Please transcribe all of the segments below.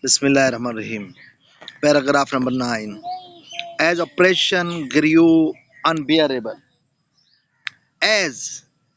Bismillahirrahmanirrahim. Paragraph number 9. As oppression grew unbearable, as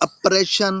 oppression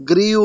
grew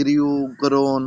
grew grown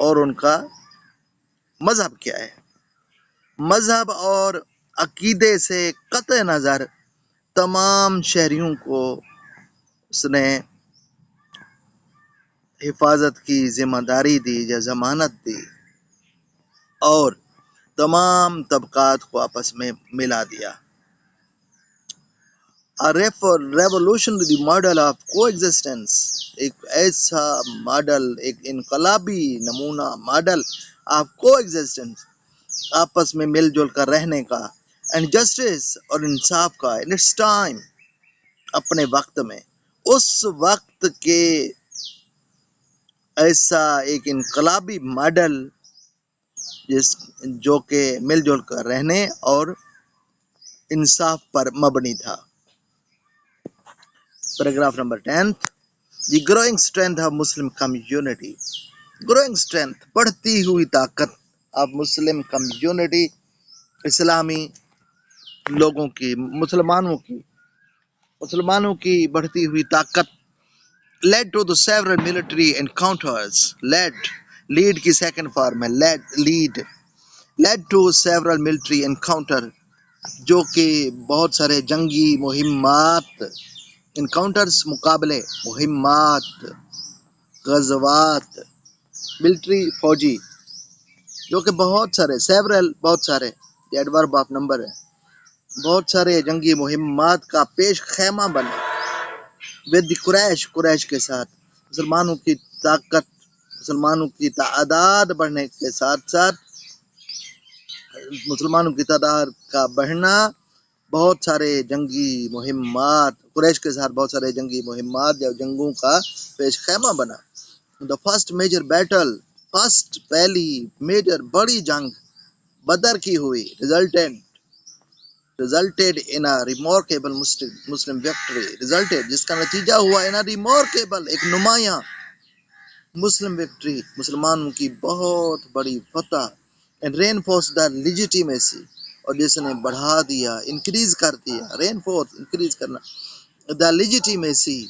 اور ان کا مذہب کیا ہے. مذہب اور عقیدے سے قطع نظر تمام شہریوں کو اس نے حفاظت کی ذمہ داری دی یا ضمانت دی اور تمام طبقات کو آپس میں ملا دیا. ریولوشنری ماڈل آف کو ایگزسٹنس، ایک ایسا ماڈل، ایک انقلابی نمونہ ماڈل آف کو ایگزسٹنس، آپس میں مل جل کر رہنے کا، اینڈ جسٹس اور انصاف کا، ان اٹس ٹائم، اپنے وقت میں، اس وقت کے ایسا ایک انقلابی ماڈل جو کہ مل جل کر رہنے اور انصاف پر مبنی تھا. Paragraph number 10، the growing strength of Muslim community. Growing strength, بڑھتی ہوئی طاقت آف مسلم کمیونٹی، اسلامی لوگوں کی، مسلمانوں کی بڑھتی ہوئی طاقت. led to the several military encounters. lead کی سیکنڈ فارم ہے led to several military encounter، جو کہ بہت سارے جنگی مہمات، انکاؤنٹرز مقابلے، مہمات، غزوات، ملٹری فوجی، جو کہ بہت سارے، several بہت سارے، یہ ایڈورب آف نمبر ہے، بہت سارے جنگی مہمات کا پیش خیمہ بنا. with the قریش کے ساتھ، مسلمانوں کی طاقت، مسلمانوں کی تعداد بڑھنے کے ساتھ ساتھ، مسلمانوں کی تعداد کا بڑھنا، بہت سارے جنگی مہمات، قریش کے ساتھ بہت سارے جنگی مہمات یا جنگوں کا پیش خیمہ بنا. the first major battle، پہلی میجر بڑی جنگ بدر کی ہوئی، resulted in a remarkable Muslim victory، جس کا نتیجہ ہوا in a remarkable، ایک نمایاں مسلم وکٹری، مسلمانوں کی بہت بڑی فتح. and reinforced the legitimacy، اور جس نے بڑھا دیا، انکریز کر دیا، انکریز کرنا، the legitimacy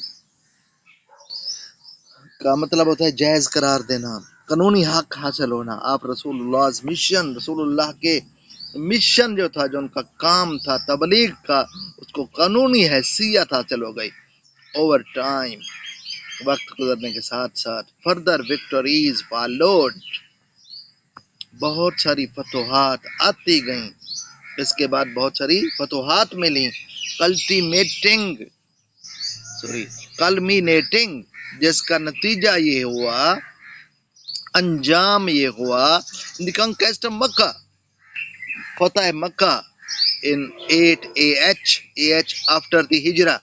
کا مطلب ہوتا ہے جائز قرار دینا، قانونی حق حاصل ہونا. آپ رسول اللہ کے مشن جو تھا، جو ان کا کام تھا تبلیغ کا، اس کو قانونی حیثیت حاصل ہو گئی. اوور ٹائم، وقت گزرنے کے ساتھ ساتھ، فردر وکٹوریز فالوڈ، بہت ساری فتوحات آتی گئیں، اس کے بعد بہت ساری فتوحات ملی. کلمینیٹنگ، جس کا نتیجہ یہ ہوا، انجام یہ ہوا، دی کنکویسٹ آف مکہ، فتح مکہ، ان 8 AH آفٹر دی ہجرہ،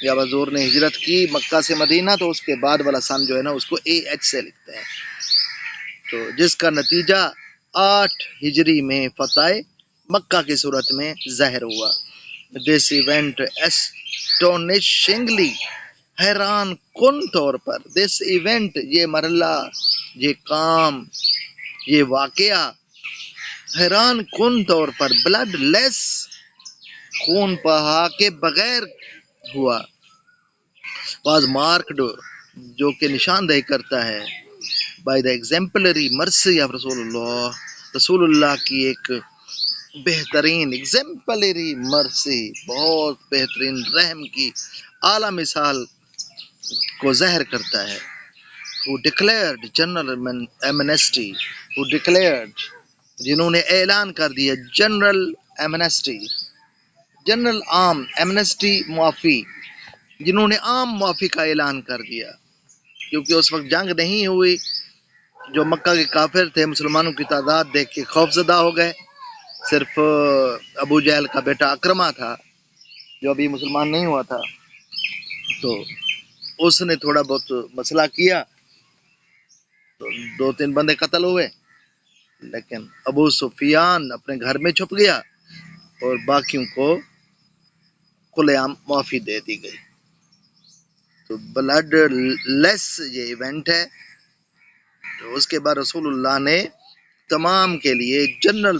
جب حضور نے ہجرت کی مکہ سے مدینہ، تو اس کے بعد والا سن جو ہے نا، اس کو AH سے لکھتے ہیں، تو جس کا نتیجہ 8 ہجری میں فتح مکہ کی صورت میں ظاہر ہوا. دس ایونٹ astonishingly، حیران کن طور پر، دس ایونٹ، یہ مرحلہ، یہ کام، یہ واقعہ، حیران کن طور پر، بلڈ لیس، خون بہا کے بغیر ہوا. واز مارکڈ، جو کہ نشاندہی کرتا ہے، by the exemplary mercy of رسول اللہ کی ایک بہترین ایگزمپلری مرسی، بہت بہترین رحم کی اعلیٰ مثال کو ظاہر کرتا ہے. who declared general amnesty، جنہوں نے اعلان کر دیا جنرل ایمنسٹی، جنرل عام ایمنسٹی، معافی، جنہوں نے عام معافی کا اعلان کر دیا، کیونکہ اس وقت جنگ نہیں ہوئی. جو مکہ کے کافر تھے، مسلمانوں کی تعداد دیکھ کے خوف زدہ ہو گئے. صرف ابو جہل کا بیٹا اکرمہ تھا جو ابھی مسلمان نہیں ہوا تھا، تو اس نے تھوڑا بہت مسئلہ کیا، تو 2-3 بندے قتل ہوئے، لیکن ابو سفیان اپنے گھر میں چھپ گیا اور باقیوں کو کھلے عام معافی دے دی گئی. تو بلڈ لیس یہ ایونٹ ہے. تو اس کے بعد رسول اللہ نے تمام کے لیے جنرل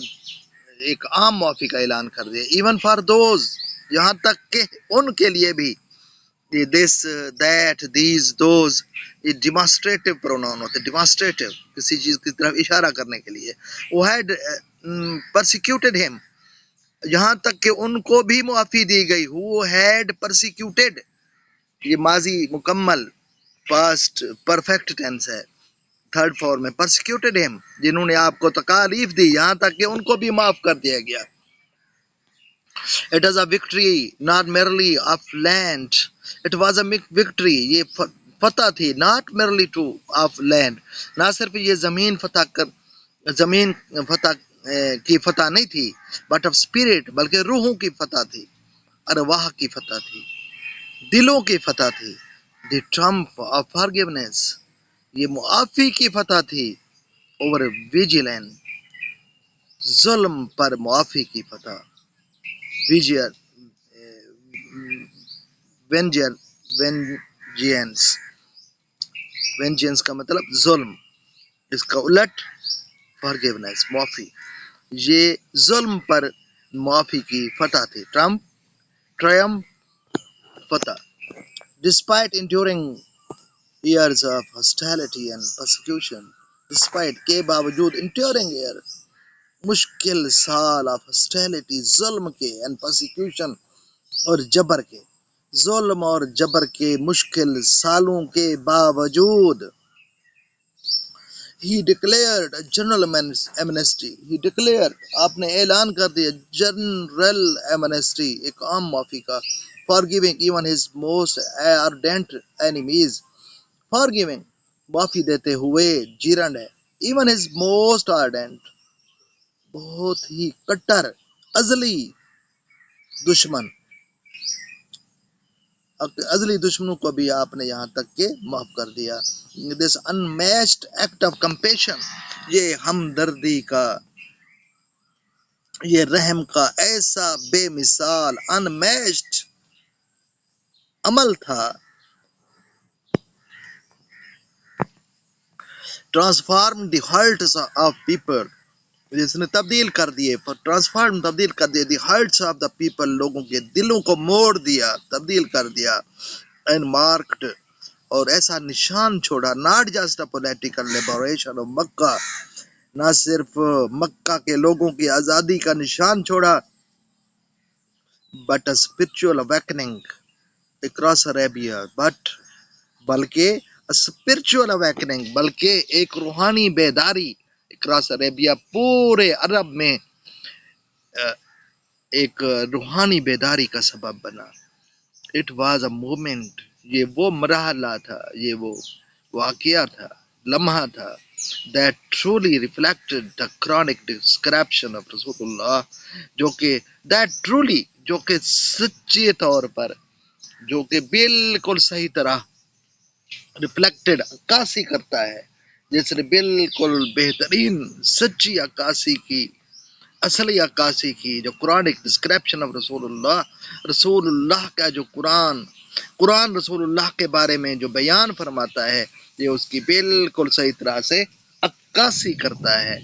ایک عام معافی کا اعلان کر دیا. ایون فار دوز، یہاں تک کہ ان کے لیے بھی یہ this, that, these, those, یہ ڈیمانسٹریٹو پروناؤن ہوتے ہیں. ڈیمانسٹریٹو کسی چیز کی طرف اشارہ کرنے کے لیے. وہ had persecuted him, یہاں تک کہ ان کو بھی معافی دی گئی. who had persecuted, یہ ماضی مکمل پاسٹ پرفیکٹ ٹینس ہے تھرڈ فارم میں. persecuted him, جنہوں نے آپ کو تکالیف دی یہاں تک کہ ان کو بھی معاف کر دیا گیا. It is a victory not merely of land, it was a victory, یہ فتح تھی not merely to of land, نہ صرف یہ زمین فتح کی فتح نہیں تھی but of spirit, بلکہ روحوں کی فتح تھی, ارواح کی فتح تھی, دلوں کی فتح تھی. The triumph of forgiveness, یہ معافی کی فتح تھی. over vigilance, ظلم پر معافی کی فتح. وینجینس کا مطلب ظلم, اس کا الٹ forgiveness معافی. یہ ظلم پر معافی کی فتح تھی. triumph Fath. Despite enduring years of hostility and persecution, despite کے باوجود enduring year مشکل سال of hostility ظلم کے and persecution اور جبر کے, ظلم اور جبر کے مشکل سالوں کے باوجود he declared a general amnesty, he declared, آپ نے اعلان کر دیا general amnesty, ایک عام معافی کا. forgiving even his most ardent enemies, forgiving معافی دیتے ہوئے جیرنڈ ہے even his most ardent, بہت ہی کٹر ازلی دشمن, ازلی دشمنوں کو بھی آپ نے یہاں تک کہ معاف کر دیا. this unmatched act of compassion, یہ ہمدردی کا, یہ رحم کا ایسا بے مثال unmatched عمل تھا. transform the hearts of people, جس نے تبدیل کر دیے تبدیل کر دیے the hearts of the people, لوگوں کے دلوں کو موڑ دیا, تبدیل کر دیا. and marked, اور ایسا نشان چھوڑا not just a political liberation of مکہ, نہ صرف مکہ کے لوگوں کی آزادی کا نشان چھوڑا but a spiritual awakening across Arabia, بلکہ spiritual awakening, بلکہ ایک روحانی بیداری across Arabia, پورے عرب میں ایک روحانی بیداری کا سبب بنا. it was a movement, یہ وہ مرحلہ تھا, یہ وہ واقعہ تھا, لمحہ تھا that truly reflected the chronic description of رسول اللہ, جو کہ سچے طور پر, جو کہ بالکل صحیح طرح ریفلیکٹڈ عکاسی کرتا ہے, جس نے بالکل بہترین سچی عکاسی کی, اصلی عکاسی کی, جو قرآنک ڈسکرپشن آف رسول اللہ کا جو قرآن رسول اللہ کے بارے میں جو بیان فرماتا ہے, یہ اس کی بالکل صحیح طرح سے عکاسی کرتا ہے.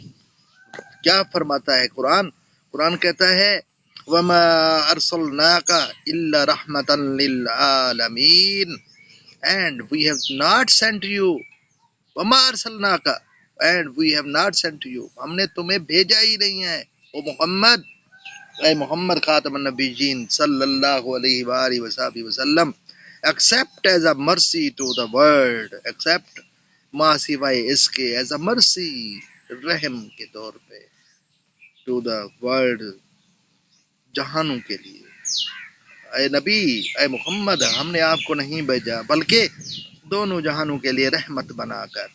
کیا فرماتا ہے قرآن کہتا ہے وَمَا أَرْسَلْنَاكَ إِلَّا رَحْمَةً لِلْعَالَمِينَ, and we have not sent you, وَمَا أَرْسَلْنَاكَ, and we have not sent you, ہم نے تمہیں بھیجا ہی نہیں ہے او محمد, اے محمد خاتم النبیین صلی اللہ علیہ وآلہ وسلم, except as a mercy to the world, except ما سوائے اس کے, as a mercy رحم کے طور پہ, to the world جہانوں کے لیے. اے نبی, اے محمد, ہم نے آپ کو نہیں بھیجا بلکہ دونوں جہانوں کے لیے رحمت بنا کر.